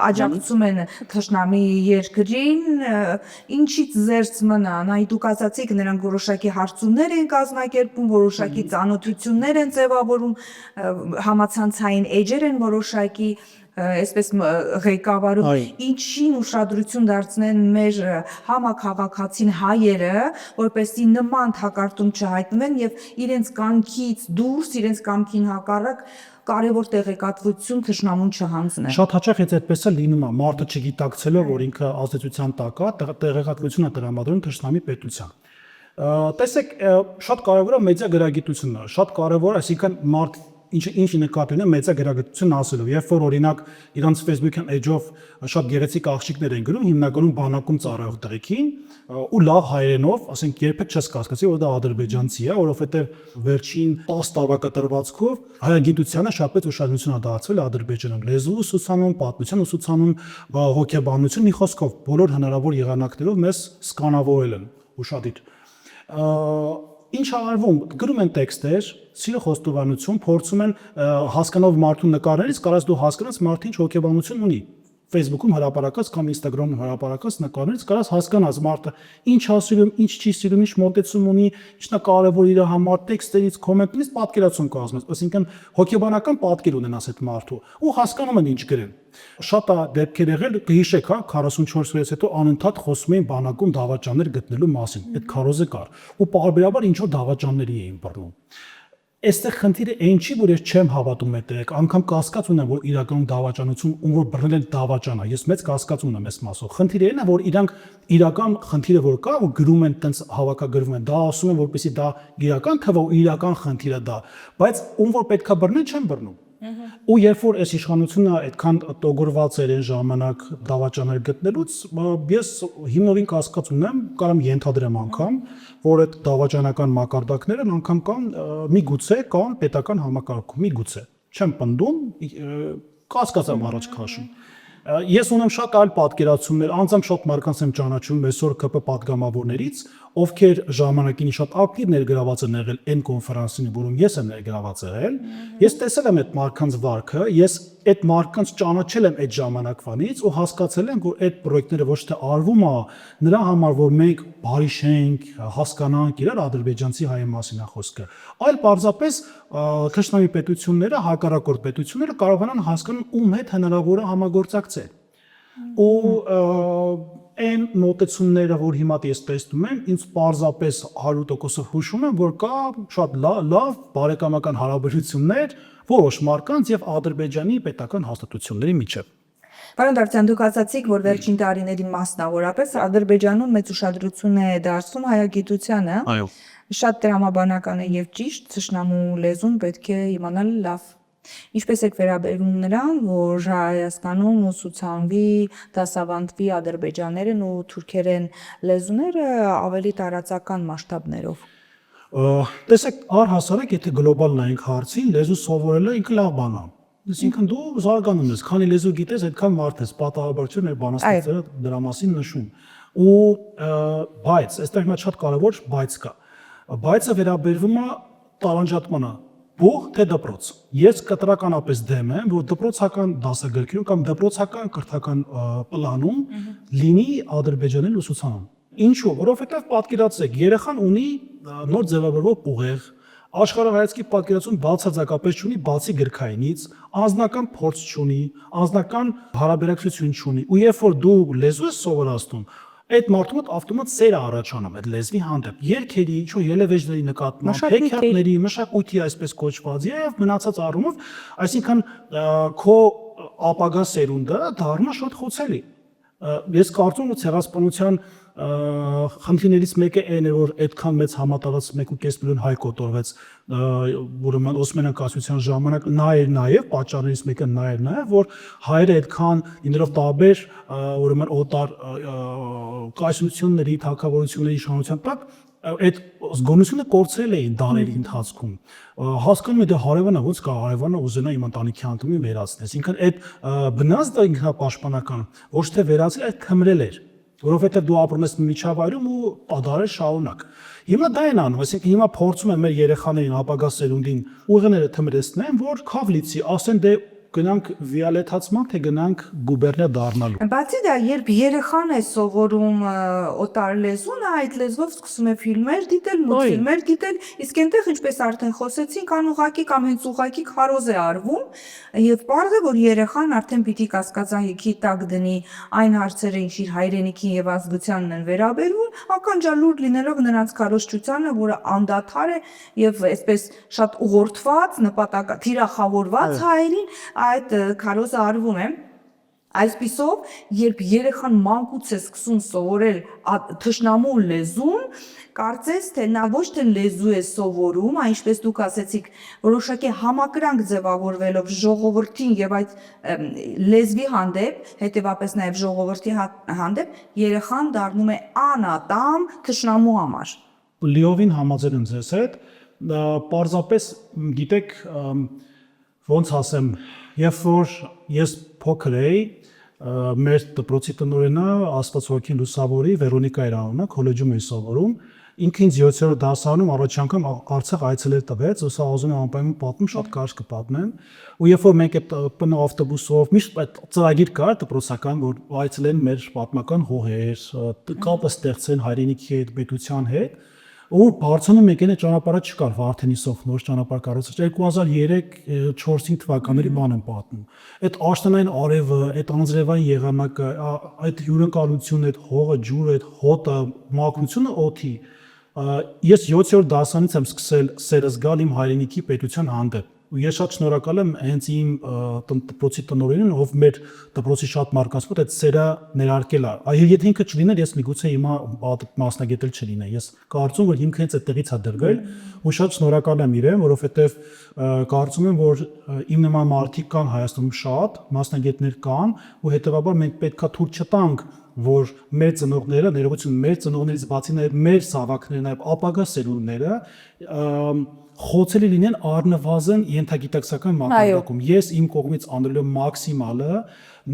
S3: աջակցում են թշնամի երկրին, ինչից զերծ մնան, այ դուք ասացիք, նրանք որոշակի հարցումներ են կազմակերպում, որոշակի ծանոթություններ են ձևավորում, համացանցային էջեր են որոշակի այսպես ղեկավարում, ինչին ուշադրություն դարձնեն մեր համաքաղաքացին հայերը, որպեսզի նման թակարդում չհայտնվեն եւ իրենց կամքից դուրս, իրենց կամքին հակառակ կարևոր տեղեկատվություն թշնամուն չհանձնեն։
S1: Շատ հաճախ եթե այդպես է լինում, մարդը չգիտակցելով, որ ինքը ազդեցության տակ է, տեղեկատվություն է տրամադրում թշնամի պետության։ Տեսեք, շատ կարևոր է մեդիա գրագիտությունը, շատ կարևոր է, այսինքն մարդ ինչի նկատի ունեմ մեծա գրագիտություն ասելով, երբ որ օրինակ իրանց Facebook-յան էջով շատ գեղեցիկ աղջիկներ են գրում, հիմնականում բանակում ծառայող տղեկին ու լավ հայերենով, ասենք երբեք չես կասկածի, որ դա ադրբեջանցի է, որովհետև վերջին 10 տարվա կտրվածքով հայագիտությանը շատ մեծ ուշադրություն է դարձվել Ադրբեջանում, լեզու ուսուցանում, պատմության ուսուցանում, հոգեբանություն, մի խոսքով բոլոր հնարավոր եղանակներով մեզ սկանավորել են ուշադիր։ Ինչ արվում, գրում են տեքստեր, սիրո խոստովանություն, փորձում են հասկանալ մարդու նկարներից, կարաս դու հասկանաս մարդը ինչ հոգեբանություն ունի։ Facebook-ում հրապարակած կամ Instagram-ում հրապարակած նկարներից կարաս հասկանաս մարդը ինչ ասում, ինչ չի սիրում, ինչ մոտեցում ունի, ինչն է կարևոր իր համար տեքստերից, կոմենտներից պատկերացում կազմես, այսինքն հոգեբանական պատկեր ունենաս այդ մարդու ու հասկանում են ինչ գրեն։ Շատ է դեպքեր եղել, կհիշեք, 44 օրից հետո անընդհատ խոսում էին բանակում դավաճաններ գտնելու մասին։ Այդ քարոզը կար ու պարբերաբար ինչ որ դավաճանների էին բռնում։ Այստեղ խնդիրը այն չի, որ ես չեմ հավատում այդտեղ, անգամ կասկած ունեմ, որ իրականում դավաճանություն ում որ բռնել են դավաճան է, ես մեծ կասկած ունեմ այս մասով։ Խնդիրը այն է, որ իրանք իրական խնդիրը որ կա, ու գրում են տենց հավաքագրվում են, դա ասում են, որպեսզի դա իրական թվա ու իրական խնդիրը դա, բայց ում որ պետքա բռնեն, չեն բռնում։ Ու երբ որ այս իշխանությունը այդքան տոգորված էր այն ժամանակ դավաճաններ գտնելուց, ես հիմնովին կասկած ունեմ, կարամ ենթադրեմ անգամ, որ այդ դավաճանական մակարդակները անգամ կան միգուցե կան պետական համակարգում, միգուցե չեմ պնդում, կասկած եմ առաջ քաշում։ Ես ունեմ շատ այլ պատկերացումներ, անձամբ շատ մարդկանց եմ ճանաչում այսօր ԿՊ պատգամավորներից, ովքեր ժամանակին շատ ակտիվ ներգրաված են եղել այն կոնֆերանսին, որում ես եմ ներգրաված եղել, ես տեսել եմ այդ մարդկանց վարքը, ես այդ մարդկանց ճանաչել եմ այդ ժամանակվանից ու հասկացել եմ, որ այդ պրոյեկտները ոչ թե արվում է նրա համար, որ մենք բարիշենք, հասկանանք իրար ադրբեջանցի հայի մասին է խոսքը, այլ պարզապես թշնամի պետությունները, հակառակորդ պետությունները կարողանան հասկանան ում հետ հնարավոր է համագործակցել։ Ու այն մոտեցումները, որ հիմա ես տեսնում եմ, ինձ պարզապես 100%-ով հուշում եմ, որ կա շատ լավ բարեկամական հարաբերություններ որոշ մարդկանց եւ Ադրբեջանի պետական հաստատությունների միջեւ։
S3: Պարոն Դավթյան, դուք ասացիք, որ վերջին տարիներին մասնավորապես Ադրբեջանում մեծ ուշադրություն է դարձվում հայագիտությանը։
S1: Այո։
S3: Շատ տրամաբանական է եւ ճիշտ, թշնամու լեզուն պետք է իմանալ լավ։ Ինչպես եք վերաբերվում նրան, որ Հայաստանում ուսուցանվի, դասավանդվի ադրբեջաներեն ու թուրքերեն լեզուները ավելի տարածական մասշտաբներով։
S1: Տեսեք, առհասարակ, եթե գլոբալ նայենք հարցին, լեզու սովորելը ինքը լավ բան է։ Այսինքն դու զարգանում ես, քանի լեզու գիտես, այդքան մարդ ես, պատահաբարություն մեր բանաստեղծները դրա մասին նշում։ Ու բայց այստեղ նա շատ կարևոր բայց կա։ Բայցը վերաբերվում է տարանջատմանը։ Բուղ թե դպրոց։ Ես կտրականապես դեմ եմ, որ դպրոցական դասագրքերում կամ դպրոցական կրթական պլանում լինի ադրբեջաներեն ուսուցանում։ Ինչու՞, որովհետև պատկերացրեք, երեխան ունի նոր ձևավորվող ուղեղ, Աշխարհայացքի պատկերացում բացարձակապես չունի, բացի գրքայինից, անձնական փորձ չունի, անձնական հարաբերակցություն չունի, ու երբ որ դու լեզու ես սովորացնում, այդ մարդու մոտ ավտոմատ սեր է առաջանում այդ լեզվի հանդեպ, երգերի, ինչու ելևէջների նկատմամբ, հեքիաթների, մշակույթի այսպես կոչված եւ մնացած առումով, այսինքն քո ապագա սերունդը դառնա շատ խոցելի։ Ես կարծում եմ ցեղասպանության խնդիրներից մեկը այն է, որ այդքան մեծ համատարած 1.5 միլիոն հայ կոտորվեց ուրեմն Օսմանյան կայսրության ժամանակ, նա էր նաև պատճառներից մեկը նա էր նաև, որ հայերը այդքան լինելով տարբեր ուրեմն օտար կայսրությունների, թագավորությունների իշխանության տակ այդ զգոնությունը կորցրել էին դարերի ընթացքում։ Հասկանում եմ դե հարևանը ոնց կա հարևանը ուզենա իմ ընտանիքի անդամին վերացնել։ Այսինքն այդ բնազդը ինքնապաշտպանական ոչ թե վերացել, այլ քմրել էր, որովհետև դու ապրում ես միջավայրում ու դարեր շարունակ։ Հիմա դա են անում, այսինքն հիմա փորձում են մեր երեխաներին, ապագա սերունդին ուղիները թմրեցնեն, որ քավլիցի, ասեն դե գնանք վիալետացման, թե գնանք գուբերնիա դառնալու։
S3: Բացի դա, երբ երեխան է սովորում օտար լեզուն, այդ լեզվով սկսում է ֆիլմեր դիտել, մուլտֆիլմեր դիտել, իսկ այնտեղ ինչպես արդեն խոսեցինք, անուղղակի կամ հենց ուղղակի քարոզ է արվում, եւ պարզ է, որ երեխան արդեն պիտի կասկածահիկի տակ դնի այն հարցերը, ինչ իր հայրենիքին եւ ազգությանն են վերաբերվում, ականջալուր լինելով նրանց քարոզչությանը, որը անդադար է եւ այսպես շատ ուղղորդված, թիրախավորված հայերին այդ քարոզը արվում է։ Այսպիսով, երբ երեխան մանկուց է սկսում սովորել թշնամու լեզուն, կարծես թե նա ոչ թե լեզու է սովորում, այնպես դուք ասեցիք, որոշակի համակրանք ձևավորվելով ժողովրդին եւ այդ լեզվի հանդեպ, հետեւապես նաեւ ժողովրդի հանդեպ, երեխան դառնում է անատամ թշնամու համար։
S1: Լիովին համաձայն եմ ձեզ հետ, պարզապես գիտեք ոնց ասեմ, երբ որ ես փոքր էի, մեր դպրոցի տնօրենը Աստված հոգին լուսավորի Վերոնիկա էր անունը, քոլեջում էի սովորում, ինքը ինձ 7-րդ դասարանում առաջ անգամ Արցախ այցելել տվեց, ու սա ուզում եմ անպայման պատմում, շատ կարճ կպատմեմ, ու երբ որ մենք այդ ՊՆ ավտոբուսով միշտ այդ ծրագիր կար դպրոցական, որ այցելեն մեր պատմական հողեր, կապը ստեղծեն հայրենիքի հետ, պետության հետ, ու բարձանում եկել է ճանապարհը չկար Վարդենիսով նոր ճանապարհ կառուցած 2003-4 թվականների բան եմ պատմում։ Այդ աշտանային արևը, այդ անձրևային եղանակը, այդ հյուրընկալությունը, այդ հողը, ջուրը, այդ հոտը, մաքրությունը օդի։ Ես 7-րդ դասանից եմ սկսել սերը զգալ իմ հայրենիքի պետության հանդեպ։ Ու ես շատ շնորհակալ եմ հենց իմ դպրոցի տնօրենին, ով մեր դպրոցի շատ մարդկանց մոտ այդ սերը ներարկել է։ Եթե ինքը չլիներ, ես միգուցե հիմա մասնագետել չլինեի։ Ես կարծում որ հիմքը հենց այդտեղից է դրվել, ու շատ շնորհակալ եմ իրեն, որովհետև կարծում եմ, որ իմ նման մարդիկ կան Հայաստանում շատ, մասնագետներ կան, ու հետեւաբար մենք պետքա թույլ չտանք, որ մեր ծնողները, ներողություն, մեր ծնողներից բացի նաև մեր զավակները, նաև ապագա սերունդները խոցելի լինեն առնվազն ենթագիտակցական մակարդակում։ Ես իմ կողմից անելու մաքսիմալը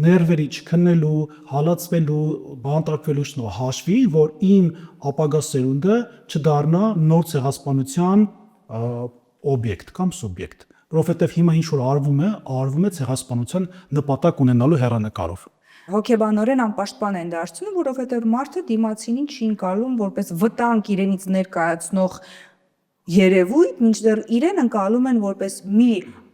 S1: ներվերի չքննելու, հալածվելու, բանտարկվելու հաշվի, որ իմ ապագա սերունդը չդառնա նոր ցեղասպանության օբյեկտ կամ սուբյեկտ, որովհետև հիմա ինչ որ արվում է ցեղասպանության նպատակ ունենալու հեռանկարով։
S3: Հոգեբանորեն անպաշտպան են դարձնում, որովհետև մարդը դիմացինին չի ընկալում որպես վտանգ իրենից ներկայացնող երևույթ, մինչդեռ իրեն ընկալում են որպես մի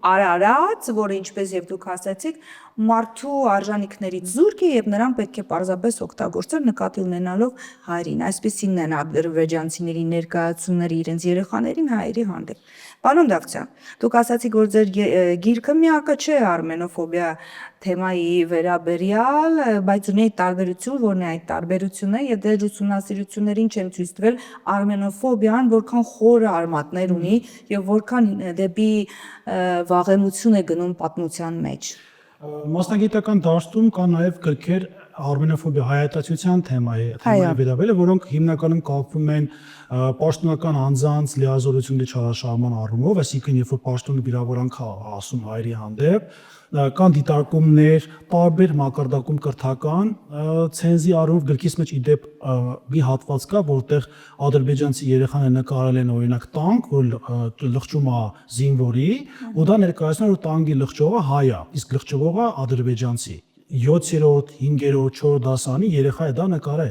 S3: արարած, որը ինչպես եւ դուք ասացիք, մարդու արժանինքներից զուրկ է եւ նրան պետք է պարզապես օգտագործել նկատի ունենալով հայրին։ Այսպեսին են ադրբեջանցիների ներկայացումները իրենց երեխաներին հայերի հանդեպ։ Պարոն Դավթյան, դուք ասացիք, որ ձեր գիրքը միակը չէ արմենոֆոբիա թեմայի վերաբերյալ, բայց ունի տարբերություն, որն է այդ տարբերությունը եւ դեր ուսումնասիրություններին չեմ ցույց տվել արմենոֆոբիան որքան խորը արմատներ ունի եւ որքան դեպի վաղեմություն է գնում պատմության մեջ։
S1: Մասնագիտական դաշտում կա նաև գրքեր արմենոֆոբիա հայատացության թեմայի վերաբերյալ, որոնք հիմնականում կապվում են պաշտոնական անձանց լիազորությունների չարաշահման առումով, այսինքն երբ որ պաշտոնը վիրավորանք ասում հայերի հանդեպ, կան դիտարկումներ տարբեր մակարդակում կրթական ցենզի առումով գրքից մեջ իդեպ մի հատված կա, որտեղ ադրբեջանցի երեխաները նկարել են օրինակ տանկ, որ լղջում է զինվորի, ու դա ներկայացնում որ տանկի լղջողը հայ է, իսկ լղջողը ադրբեջանցի 7-րդ, 5-րդ, 4-րդ դասարանի երեխա է դա նկարել։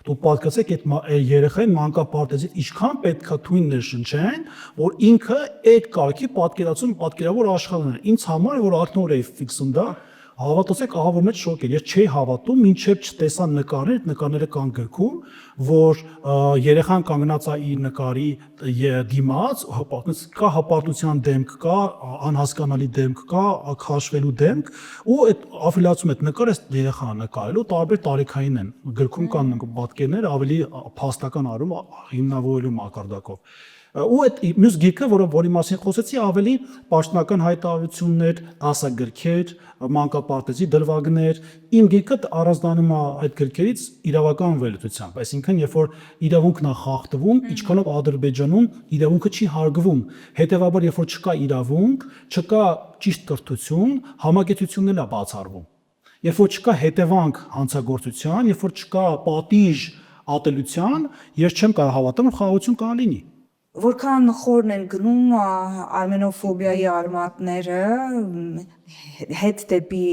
S1: Դու պատկացեք այդ երեխային մանկապարտեզից ինչքան պետքա թույն ներշնչեն, որ ինքը այդ կարգի պատկերավոր աշխարհն է։ Ինձ համար որ արդեն էի ֆիքսում դա, հավատացեք, ահա որ մեծ շոկ էր։ Ես չէի հավատում, մինչև չտեսա նկարները կան գրքում, որ երեխան կանգնած է իր նկարի դիմաց, կա հպարտության դեմք, կա անհասկանալի դեմք, կա քաշվելու դեմք, ու այդ աֆիլացում այդ նկարը երեխան նկարելու տարբեր տարիքային են։ Գրքում կան պատկերներ ավելի փաստական առում հիմնավորելու մակարդակով։ Ու այդ մյուս գիրքը, որի մասին խոսեցի, ավելի պաշտոնական հայտարարություններ, դասագրքեր, մանկապարտեզի դրվագներ, իմ գիրքը առանձնանում է այդ գրքերից իրավական վերլուծությամբ, այսինքն երբ որ իրավունքն է խախտվում, ինչքանով Ադրբեջանում իրավունքը չի հարգվում, հետևաբար երբ որ չկա իրավունք, չկա ճիշտ կրթություն, համագեցությունն է բացառվում։ Երբ որ չկա հետևանք հանցագործության, երբ որ չկա պատիժ ատելության, ես չեմ կարող հավատալ, որ խաղաղություն կարող լինի։
S3: Որքան խորն են գնում արմենոֆոբիայի արմատները հետ դեպի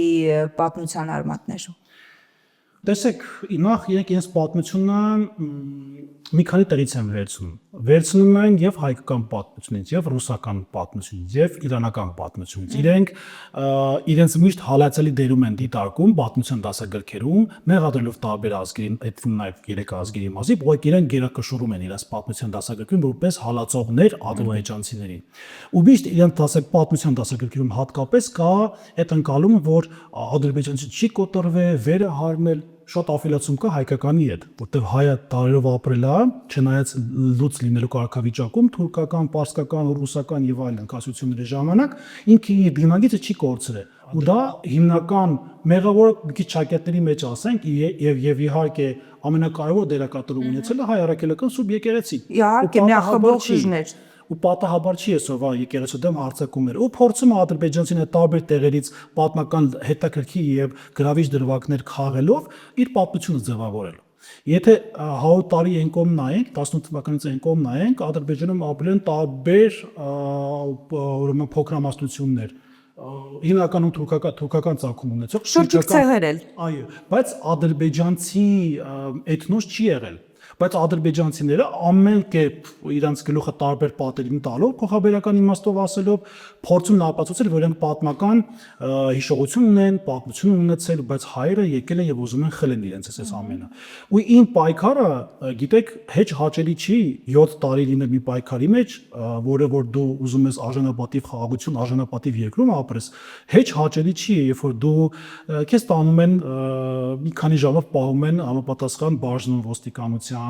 S3: պատմության արմատներ։
S1: Տեսեք, նախ իրենք իրենց պատմությունը մի քանի տեղից են վերցնում են եւ հայկական պատմությունից, եւ ռուսական պատմությունից, եւ իրանական պատմությունից։ Իրենք իրենց միշտ հալածելի դերում են դիտարկում պատմության դասագրքերում, մեղադրելով տարբեր ազգերին, այդ թվում նաեւ 3 ազգերի մասի, ուղղակի իրենք գերակշռում են իրենց պատմության դասագրքերում որպես հալածողներ ադրբեջանցիներին։ Ու միշտ իրենց պատմության դասագրքերում հատկապես կա այդ ընկալումը, որ ադրբեջանցի չի կոտրվել, վերը հարմել, շատ աֆիլացում կա հայկականի հետ, որտեղ հայը տարերով ապրել է, չնայած լուծ լինելու կարգավիճակում, թուրքական, պարսկական, ռուսական եւ այլ ընկասությունների ժամանակ ինքը իր դիմագիծը չի կորցրել։ Ու դա հիմնական մեղավորը մի քիչ ճակատների մեջ ասենք եւ իհարկե ամենակարևոր դերակատարում ունեցել է հայ առաքելական սուրբ եկեղեցին։
S3: Իհարկե, միախոբողջներ
S1: ու պատահաբար չի այսօրվա եկեղեցու դեմ հարձակումներ ու փորձում է ադրբեջանցիները տարբեր տեղերից պատմական հետաքրքիր եւ գրավիչ դրվագներ խաղելով իր պատմությունը ձևավորել։ Եթե 100 տարի այն կողմ նայենք, 18 թվականից այն կողմ նայենք, Ադրբեջանում ապրել են տարբեր ուրեմն փոքրամասնություններ, հիմնականում թուրքական ծագում ունեցող
S3: շրջիկ ցեղեր էլ։
S1: Այո, բայց ադրբեջանցի էթնոս չի եղել։ Բայց ադրբեջանցիները ամեն կերպ իրանց գլուխը տարբեր պատերին տալով, փոխաբերական իմաստով ասելով, փորձում են ապացուցել, որ իրենք պատմական հիշողություն ունեն, պատմություն ունեցել, բայց հայերը եկել են եւ ուզում են խլեն իրենց այս ամենը։ Ու իմ պայքարը, գիտեք, հեչ հաճելի չի 7 տարի լինել մի պայքարի մեջ, որը որ դու ուզում ես արժանապատիվ խաղաղություն, արժանապատիվ երկրում ապրես, հեչ հաճելի չի, երբ որ դու քեզ տանում են մի քանի ժամով պահում են համապատասխան բաժնում ոստիկանության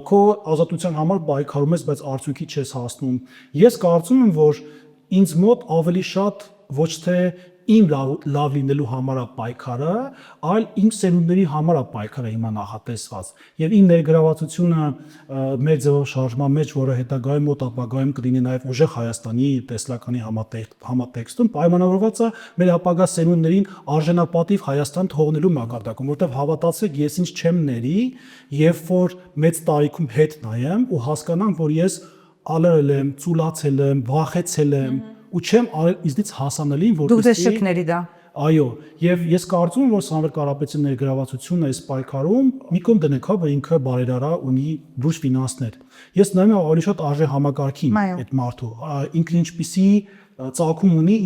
S1: քո ազատության համար պայքարում ես, բայց արդյունքի չես հասնում։ Ես կարծում եմ, որ ինձ մոտ ավելի շատ ոչ թե իմ լավ լինելու համար է պայքարը, այլ իմ սերունդների համար է պայքարը հիմա նախատեսված։ Եվ իմ ներգրավվածությունը մեր ձևով շարժման մեջ, որը հետագայում մոտ ապագայում կլինի նաև ուժեղ Հայաստանի տեսլականի համատեքստում, պայմանավորված է մեր ապագա սերունդներին արժանապատիվ Հայաստան թողնելու մակարդակում, որտեղ հավատացեք, ես ինձ չեմ ների, երբ որ մեծ տարիքում հետ նայեմ ու հասկանամ, որ ես ալերել եմ, ծուլացել եմ, վախեցել եմ ու չեմ արել ինձնից հասանելին,
S3: Դուք դες շքների դա։
S1: Այո, եւ ես կարծում եմ, որ Սամվել Կարապետյանի ներգրավվածությունը այս պայքարում մի կողմ դնենք, որ ինքը բարերարա ունի բուրժ ֆինանսներ։ Ես նայում եմ ավելի շատ արժե համակարգին այդ մարդու, ինքն ինչպիսի ծագում ունի,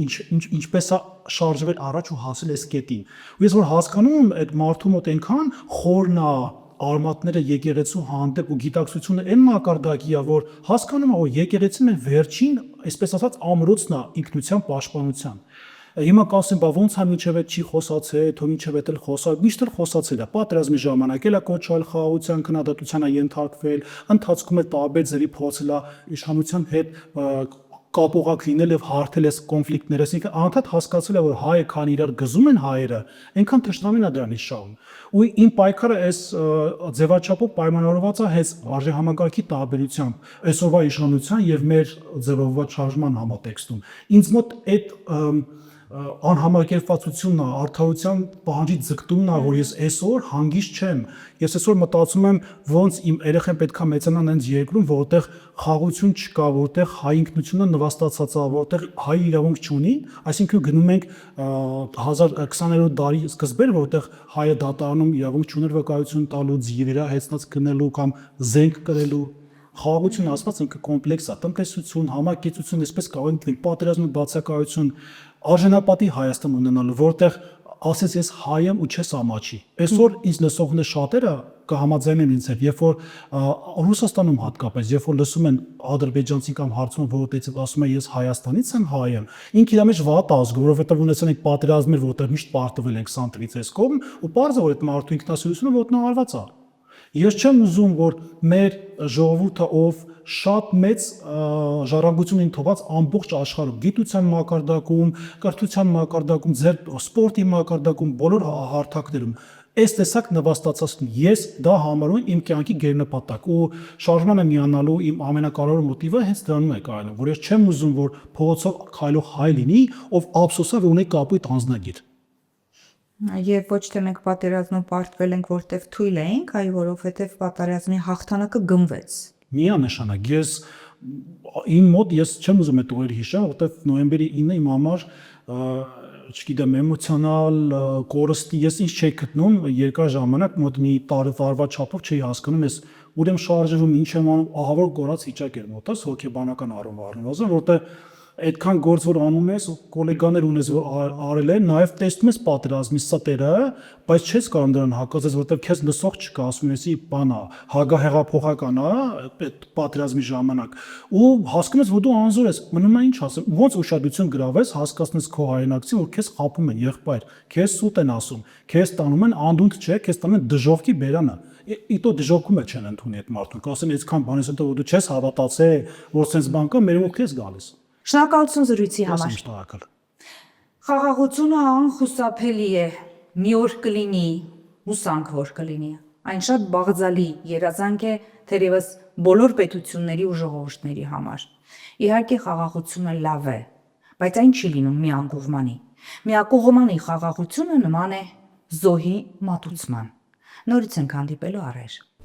S1: ինչպես է շարժվել առաջ ու հասել այս կետին։ Ու ես որ հասկանում եմ այդ մարդու մոտ այնքան խորն է արմատները եկեղեցու հանդեպ ու գիտակցությունը այն մակարդակի է, որ հասկանում է, որ եկեղեցին մեր վերջին, այսպես ասած, ամրոցն է ինքնության պաշտպանության։ Հիմա կասեմ, բա ոնց է միջև չի խոսացել, թե միջև էլ խոսալ, միշտ էլ խոսացել է, պատերազմի ժամանակ էլ է կոչալ խաղաղության քննադատության է ենթարկվել, ընթացքում էլ տարբեր ձևի փորձել է իշխանության հետ կապողակ լինել եւ հարթել այս կոնֆլիկտները, այսինքն անդադ հասկացել է, որ հայը քան իրար գզում են հայերը, այնքան թշնամին է դրանից շահում։ Ու իմ պայքարը այս ձևաչափով պայմանավորված է հենց արժե համակարգի տարբերությամբ, այսօրվա իշխանության եւ մեր ձևավորված շարժման համատեքստում։ Ինձ մոտ այդ անհամակերպվածությունն է, արդարության պահանջի ձգտումն է, որ ես այսօր հանգիստ չեմ։ Ես այսօր մտածում եմ ոնց իմ երեխան պետքա մեծանան այնց երկրում, որտեղ խաղաղություն չկա, որտեղ հայ ինքնությունը նվաստացած է, որտեղ հայ իրավունք չունի, այսինքն գնում ենք 20-րդ դարի սկզբեր, որտեղ հայը դատարանում իրավունք չուներ վկայություն տալու, ձիերա հեծնած գնելու կամ զենք կրելու։ Խաղաղությունը ասված ինքը կոմպլեքս է, տնտեսություն, համակեցություն, այսպես կարող ենք դնել պատերազմի բացակայություն, արժանապատի Հայաստան ունենալու, որտեղ ասես ես հայ եմ ու չես ամաչի։ Այսօր ինձ լսողներ շատերը կհամաձայնեն ինձ հետ, երբ որ Ռուսաստանում հատկապես, երբ որ լսում են ադրբեջանցի կամ հարցում որտեղից ասում է ես Հայաստանից եմ, հայ եմ, ինքը իր մեջ վատ ազգ, որովհետև ունեցել ենք պատերազմներ, որտեղ միշտ պարտվել ենք սանտրից այս կողմ, ու պարզ է որ այդ մարդու ինքնասիրությունը ոտնահարված է։ Ես չեմ ուզում, որ մեր ժողովուրդը, ով շատ մեծ ժառանգություն են թողած ամբողջ աշխարհում, գիտության մակարդակում, կրթության մակարդակում, սպորտի մակարդակում, բոլոր հարթակներում, այս տեսակ նվաստացածն ես դա համարում եմ իմ կյանքի գերնպատակ ու շարժմանը միանալու իմ ամենակարևոր մոտիվը հենց դրանում է կայանում, որ ես չեմ ուզում, որ փողոցով քայլող հայ լինի, ով ափսոսով ունի կապույտ անձնագիր։
S3: Եվ ոչ թե մենք պատերազմում պարտվել ենք, որտեղ թույլ էինք, այլ որովհետև պատերազմի հաղթանակը գնվեց։
S1: Միանշանակ ես իմ մոտ ես չեմ ուզում այդ օրերը հիշել, որովհետև նոյեմբերի 9-ը իմ համար չգիտեմ էմոցիոնալ կորստի ես ինչ չէի գտնում երկար ժամանակ մոտ մի տարվա չափով չէի հասկանում ես ուր եմ շարժվում ինչ եմ անում ահավոր կորած վիճակ էր մոտս հոգեբանական առումով որտեղ այդքան գործ որ անում ես գոլեգաներ ունես որ արել են նաև տեսնում ես պատերազմի ստերը բայց չես կարող դրան հակազես որտեղ քեզ լսող չկա ասում ես ի բանա հագահեղափոխական է այդ պատերազմի ժամանակ ու հասկանում ես որ դու անզոր ես մնում է ինչ ասեմ ոնց ուշադրություն գրավես հասկացնես քո հայրենակցի որ քեզ խափում են եղբայր քեզ սուտ են ասում քեզ տանում են անդունդ չէ քեզ տանում են դժողքի բերանը իտո դժողքում չեն ընդունի այդ մարդուն կասեն այսքան բանից հետո դու չես հավատացել որ sense բան կա մեր մոտ քեզ գալիս
S3: Շնորհակալություն զրույցի համար։
S1: Շնորհակալ։
S3: Խաղաղությունը անխուսափելի է։ Մի օր կլինի, հուսանք որ կլինի։ Այն շատ բաղձալի երազանք է թերևս բոլոր պետությունների ու ժողովուրդների համար։ Իհարկե խաղաղությունը լավ է, բայց այն չի լինում միանգողմանի։ Միակողմանի խաղաղությունը նման է զոհի մատուցման։ Նորից ենք հանդիպելու առայժմ։